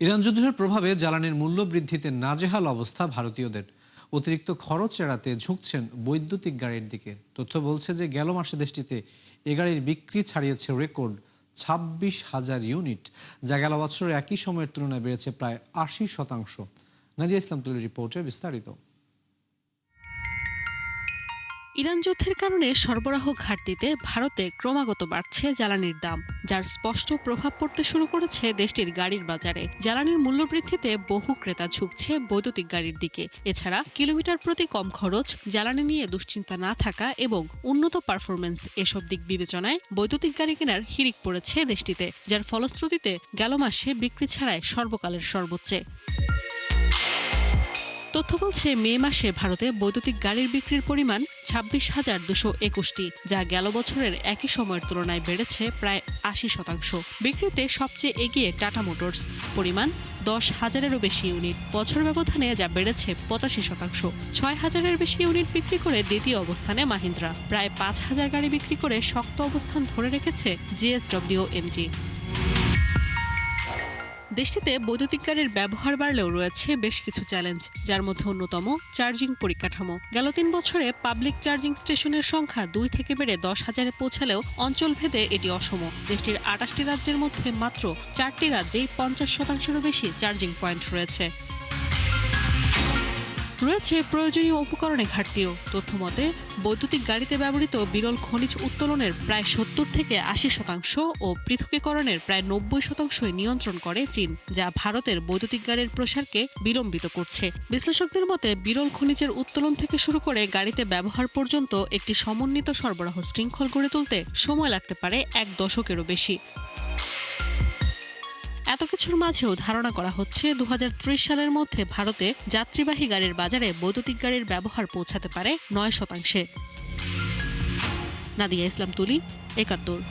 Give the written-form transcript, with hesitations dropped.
Iran যুদ্ধের প্রভাবে জ্বালানির মূল্য বৃদ্ধিতে নাজেহাল অবস্থা ভারতীয়দের। অতিরিক্ত খরচ এড়াতে ঝুঁকছেন বৈদ্যুতিক গাড়ির দিকে। তথ্য বলছে যে গেল মাসে দেশটিতে এ গাড়ির বিক্রি ছাড়িয়েছে রেকর্ড 26,000 ইউনিট, যা গেল বছরের একই সময়ের তুলনায় বেড়েছে প্রায় 80%। নাদিয়া ইসলাম তুলির রিপোর্টে বিস্তারিত। ইরান যুদ্ধের কারণে সরবরাহ ঘাটতিতে ভারতে ক্রমাগত বাড়ছে জ্বালানির দাম, যার স্পষ্ট প্রভাব পড়তে শুরু করেছে দেশটির গাড়ির বাজারে। জ্বালানির মূল্য বৃদ্ধিতে বহু ক্রেতা ঝুঁকছে বৈদ্যুতিক গাড়ির দিকে। এছাড়া কিলোমিটার প্রতি কম খরচ, জ্বালানি নিয়ে দুশ্চিন্তা না থাকা এবং উন্নত পারফরমেন্স এসব দিক বিবেচনায় বৈদ্যুতিক গাড়ি কেনার হিড়িক পড়েছে দেশটিতে, যার ফলশ্রুতিতে গেল মাসে বিক্রি ছাড়ায় সর্বকালের সর্বোচ্চে। তথ্য বলছে মে মাসে ভারতে বৈদ্যুতিক গাড়ির বিক্রির পরিমাণ 26,221টি, যা গেল বছরের একই সময়ের তুলনায় বেড়েছে প্রায় 80%। বিক্রিতে সবচেয়ে এগিয়ে টাটা মোটরস, পরিমাণ 10,000-এরও বেশি ইউনিট, বছর ব্যবধানে যা বেড়েছে 85%। 6,000-এর বেশি ইউনিট বিক্রি করে দ্বিতীয় অবস্থানে মাহিন্দ্রা, প্রায় 5,000 গাড়ি বিক্রি করে শক্ত অবস্থান ধরে রেখেছে JSW-MG। দেশটিতে বৈদ্যুতিক গাড়ির ব্যবহার বাড়লেও রয়েছে বেশ কিছু চ্যালেঞ্জ, যার মধ্যে অন্যতম চার্জিং পরিকাঠামো। গেল 3 বছরে পাবলিক চার্জিং স্টেশনের সংখ্যা 2 থেকে বেড়ে 10,000-এ পৌঁছালেও অঞ্চলভেদে এটি অসম। দেশটির 28টি রাজ্যের মধ্যে মাত্র 4টি রাজ্যেই 50%-এরও বেশি চার্জিং পয়েন্ট রয়েছে। প্রয়োজনীয় উপকরণে ঘাটতিও। তথ্যমতে বৈদ্যুতিক গাড়িতে ব্যবহৃত বিরল খনিজ উত্তোলনের প্রায় 70-80% ও পৃথকীকরণের প্রায় 90%-ই নিয়ন্ত্রণ করে চীন, যা ভারতের বৈদ্যুতিক গাড়ির প্রসারকে বিলম্বিত করছে। বিশ্লেষকদের মতে বিরল খনিজের উত্তোলন থেকে শুরু করে গাড়িতে ব্যবহার পর্যন্ত একটি সমন্বিত সরবরাহ শৃঙ্খল গড়ে তুলতে সময় লাগতে পারে 1 দশকেরও বেশি। এত কিছুর মাঝেও ধারণা করা হচ্ছে 2030 সালের মধ্যে ভারতে যাত্রীবাহী গাড়ির বাজারে বৈদ্যুতিক গাড়ির ব্যবহার পৌঁছাতে পারে 9%। নাদিয়া ইসলাম তুলি, 71।